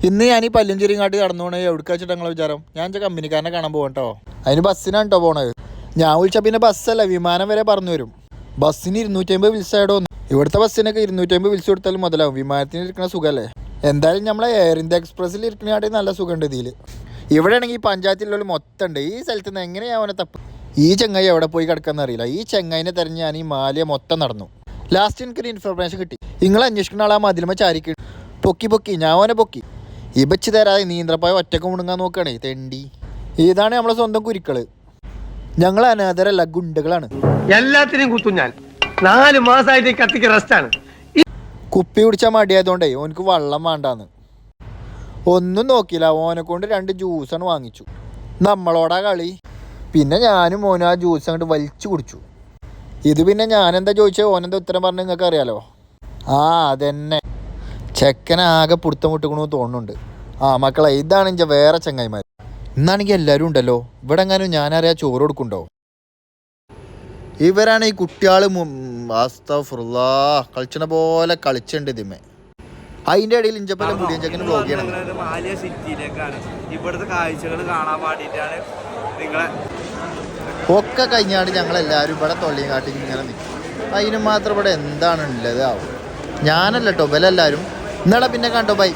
ഇന്ന് ഞാൻ ഈ പല്ലഞ്ചേരിങ്ങാട്ടി കടന്നു പോണേ എവിടേക്ക് വെച്ചിട്ട് ഞങ്ങളെ വിചാരം ഞാൻ കമ്പനിക്കാരനെ കാണാൻ പോകാം കേട്ടോ. അതിന് ബസ്സിനാണ് കേട്ടോ പോണത്. ഞാൻ വിളിച്ചാൽ പിന്നെ ബസ്സല്ല വിമാനം വരെ പറഞ്ഞു വരും. ബസ്സിന് 250 വിൽസായിടോ. ഇവിടുത്തെ ബസ്സിനൊക്കെ 250 വിൽസ് കൊടുത്താലും മുതലാവും. വിമാനത്തിന് ഇരിക്കണ സുഖമല്ലേ. എന്തായാലും നമ്മളെ എയർ ഇന്ത്യ എക്സ്പ്രസ്സിൽ ഇരിക്കണാട്ടി നല്ല സുഖമുണ്ട് ഇതിൽ. ഇവിടെ ആണെങ്കിൽ പഞ്ചായത്തിലുള്ള മൊത്തം ഉണ്ട്. ഈ സ്ഥലത്ത് നിന്ന് എങ്ങനെയാണ് അവനെ തപ്പ്. ഈ ചെങ്ങായി എവിടെ പോയി കിടക്കാന്ന് അറിയില്ല. ഈ ചെങ്ങായിനെ തെരഞ്ഞ് ഞാൻ ഈ മാലിയ മൊത്തം നടന്നു. ലാസ്റ്റ് എനിക്കൊരു ഇൻഫർമേഷൻ കിട്ടി. നിങ്ങൾ അന്വേഷിക്കുന്ന ആളാ മതിലുമ ചാരിക്ക് പൊക്കി ഞാൻ അവനെ പൊക്കി. ഈ ബച്ച് തരാതെ നീന്തപ്പായ ഒറ്റക്ക് മുണങ്ങാൻ നോക്കുകയാണേ തെണ്ടി. ഇതാണ് നമ്മളെ സ്വന്തം കുരുക്കള്. ഞങ്ങൾ അനാഥരല്ല, ഗുണ്ടകളാണ്. എല്ലാത്തിനും കുത്തും ഞാൻ. 4 മാസമായിട്ട് കത്തിക്ക് റെസ്റ്റാണ്. കുപ്പി കുടിച്ചാൽ മടിയായതുകൊണ്ടേ ഓനക്ക് വെള്ളം വേണ്ടാന്ന്. ഒന്നും നോക്കിയില്ല, ഓനെ കൊണ്ട് 2 ജ്യൂസാണ് വാങ്ങിച്ചു. നമ്മളോടാ കളി. പിന്നെ ഞാനും ഓനും ആ ജ്യൂസ് അങ്ങോട്ട് വലിച്ചു കുടിച്ചു. ഇത് പിന്നെ ഞാനെന്താ ചോദിച്ചത്, ഓനെന്താ ഉത്തരം പറഞ്ഞ് നിങ്ങൾക്ക് അറിയാലോ. അതന്നെ ചെക്കനാകെ പുടുത്തം വിട്ടുക്കണമെന്ന് തോന്നുന്നുണ്ട്. മക്കളെ ഇതാണ് എൻ്റെ വേറെ ചങ്ങായിമാർ. ഇന്നാണെങ്കിൽ എല്ലാവരും ഉണ്ടല്ലോ. ഇവിടെ എങ്ങാനും ഞാനറിയാ ചോറ് കൊടുക്കുന്നുണ്ടോ. ഇവരാണ് ഈ കുട്ടികൾ കളിച്ചണ പോലെ കളിച്ചുണ്ട് ഇതിമേ. അതിൻ്റെ ഇടയിൽ ഇഞ്ചപ്പല്ല മുടിയൻ ചെക്കന് ബ്ലോഗ് ചെയ്യണം. മാലിയ സിറ്റിയിലേക്കാണ്. ഇവിടുത്തെ കാഴ്ചകൾ കാണാൻ വേണ്ടിയിട്ടാണ് നിങ്ങളെ ഒക്കെ കഴിഞ്ഞാണ്ട് ഞങ്ങളെല്ലാവരും ഇവിടെ തൊള്ളിയും കാട്ടി ഇങ്ങനെ നിൽക്കും. അതിന് മാത്രം ഇവിടെ എന്താണ് ഉള്ളത് ആവും. ഞാനല്ല കേട്ടോ ഇവരെല്ലാവരും. ഇന്നലെ പിന്നെ കണ്ടോ ബൈ.